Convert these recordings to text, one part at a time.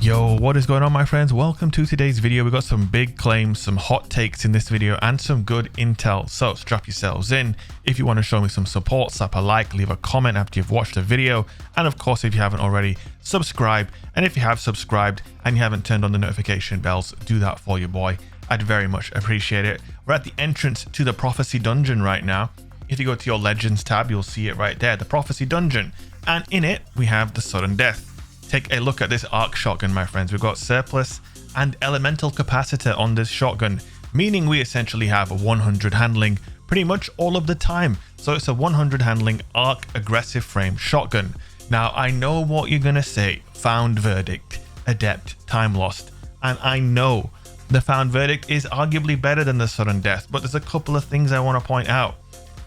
Yo, what is going on, my friends? Welcome to today's video. We got some big claims, some hot takes in this video, and some good intel. So strap yourselves in. If you want to show me some support, slap a like, leave a comment after you've watched the video, and of course, if you haven't already, subscribe. And if you have subscribed and you haven't turned on the notification bells, do that for your boy. I'd very much appreciate it. We're at the entrance to the Prophecy Dungeon right now. If you go to your Legends tab, you'll see it right there, the Prophecy Dungeon. And in it, we have the Sudden Death. Take a look at this arc shotgun, my friends. We've got surplus and elemental capacitor on this shotgun, meaning we essentially have 100 handling pretty much all of the time. So it's a 100 handling arc aggressive frame shotgun. Now, I know what you're going to say. Found Verdict, Adept, Time Lost. And I know the Found Verdict is arguably better than the Sudden Death, but there's a couple of things I want to point out.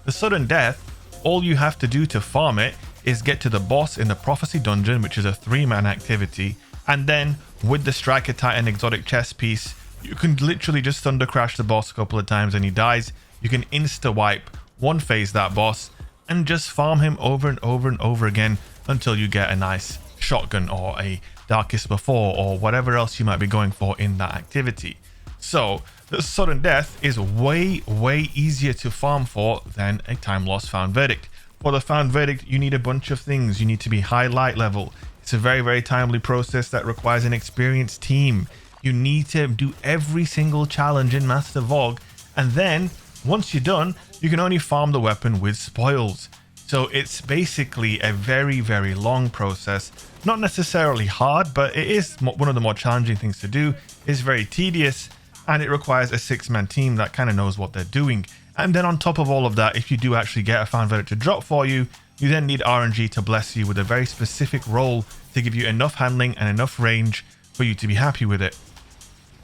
The Sudden Death, all you have to do to farm it is get to the boss in the Prophecy Dungeon, which is a 3-man activity, and then with the Striker Titan exotic chest piece, you can literally just thunder crash the boss a couple of times and he dies. You can insta wipe, one phase that boss, and just farm him over and over and over again until you get a nice shotgun or a Darkest Before or whatever else you might be going for in that activity. So the Sudden Death is way easier to farm for than a Time Lost Found Verdict. For the Found Verdict, you need a bunch of things. You need to be high light level. It's a very timely process that requires an experienced team. You need to do every single challenge in Master Vogue, and then once you're done, you can only farm the weapon with spoils. So it's basically a very long process. Not necessarily hard, but it is one of the more challenging things to do. It's very tedious, and it requires a 6-man team that kind of knows what they're doing. And then on top of all of that, if you do actually get a Found Verdict to drop for you, you then need RNG to bless you with a very specific role to give you enough handling and enough range for you to be happy with it.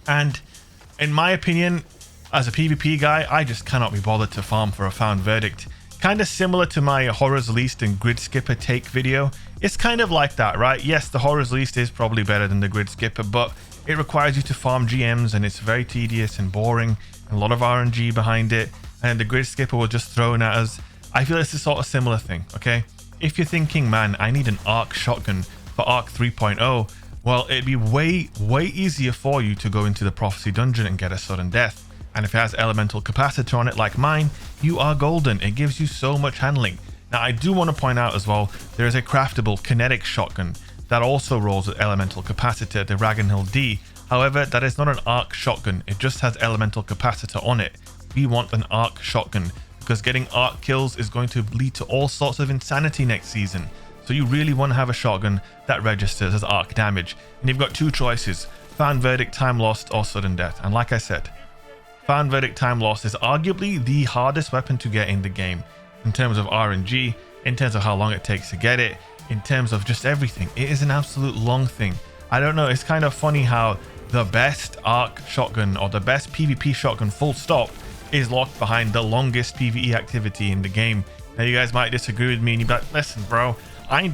And in my opinion, as a PvP guy, I just cannot be bothered to farm for a Found Verdict. Kind of similar to my Horrors Least and Grid Skipper take video. It's kind of like that, right? Yes, the Horrors Least is probably better than the Grid Skipper, but it requires you to farm GMs and it's very tedious and boring and a lot of RNG behind it. And the Grid Skipper was just thrown at us. I feel it's a sort of similar thing, okay? If you're thinking, man, I need an arc shotgun for arc 3.0, well, it'd be way easier for you to go into the Prophecy Dungeon and get a Sudden Death. And if it has elemental capacitor on it like mine, you are golden. It gives you so much handling. Now, I do want to point out as well, there is a craftable kinetic shotgun that also rolls with elemental capacitor, the Ragnhild D. However, that is not an arc shotgun. It just has elemental capacitor on it. We want an arc shotgun because getting arc kills is going to lead to all sorts of insanity next season. So you really want to have a shotgun that registers as arc damage. And you've got two choices: Found Verdict, Time Lost, or Sudden Death. And like I said, Found Verdict, Time Lost is arguably the hardest weapon to get in the game in terms of RNG, in terms of how long it takes to get it, in terms of just everything. It is an absolute long thing. I don't know, it's kind of funny how the best arc shotgun or the best PvP shotgun full stop is locked behind the longest PvE activity in the game. Now, you guys might disagree with me and you'd be like, listen, bro, I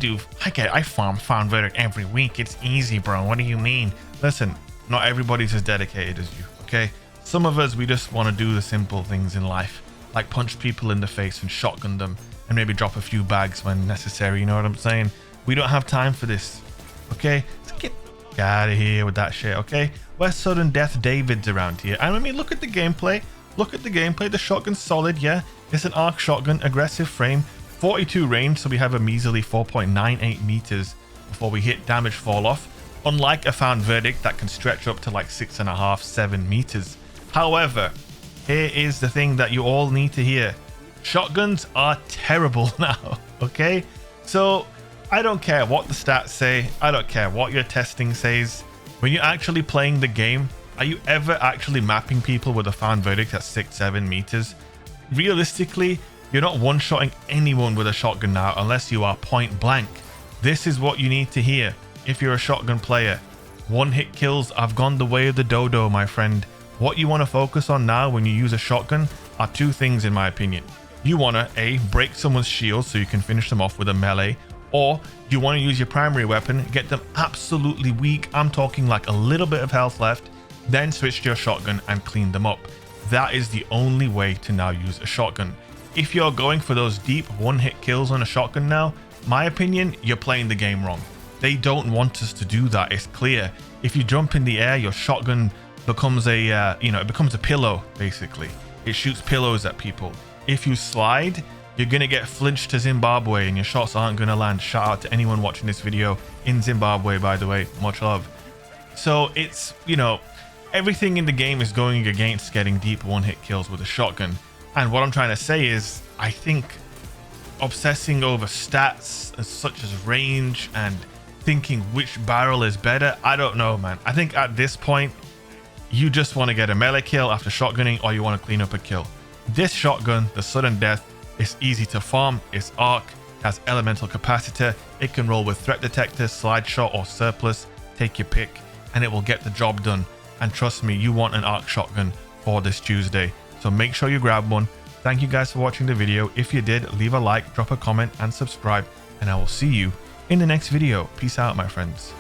farm Found Verdict every week. It's easy, bro. What do you mean? Listen, not everybody's as dedicated as you, okay? Some of us, we just want to do the simple things in life, like punch people in the face and shotgun them and maybe drop a few bags when necessary, you know what I'm saying? We don't have time for this, okay? So get out of here with that shit, okay? We're Sudden Death Davids around here. And I mean, look at the gameplay. Look at the gameplay. The shotgun's solid, yeah. It's an arc shotgun, aggressive frame, 42 range, so we have a measly 4.98 meters before we hit damage fall off. Unlike a Found Verdict that can stretch up to like 6.5, 7 meters. However, here is the thing that you all need to hear. Shotguns are terrible now, okay? So I don't care what the stats say. I don't care what your testing says. When you're actually playing the game, are you ever actually mapping people with a Found Verdict at 6-7 meters? Realistically, you're not one-shotting anyone with a shotgun now unless you are point blank. This is what you need to hear if you're a shotgun player. One-hit kills have gone the way of the dodo, my friend. What you want to focus on now when you use a shotgun are two things, in my opinion. You want to A, break someone's shield so you can finish them off with a melee, or you want to use your primary weapon, get them absolutely weak. I'm talking like a little bit of health left, then switch to your shotgun and clean them up. That is the only way to now use a shotgun. If you're going for those deep one-hit kills on a shotgun now, my opinion, you're playing the game wrong. They don't want us to do that. It's clear. If you jump in the air, your shotgun becomes a, it becomes a pillow, basically. It shoots pillows at people. If you slide, you're going to get flinched to Zimbabwe and your shots aren't going to land. Shout out to anyone watching this video in Zimbabwe, by the way. Much love. So it's, everything in the game is going against getting deep one-hit kills with a shotgun. And what I'm trying to say is, I think obsessing over stats such as range and thinking which barrel is better, I don't know, man. I think at this point, you just want to get a melee kill after shotgunning, or you want to clean up a kill. This shotgun, the sudden death, is easy to farm. It's arc, has elemental capacitor. It can roll with threat detector, slide shot, or surplus. Take your pick, and it will get the job done. And trust me, you want an arc shotgun for this Tuesday. So make sure you grab one. Thank you guys for watching the video. If you did, leave a like, drop a comment, and subscribe. And I will see you in the next video. Peace out, my friends.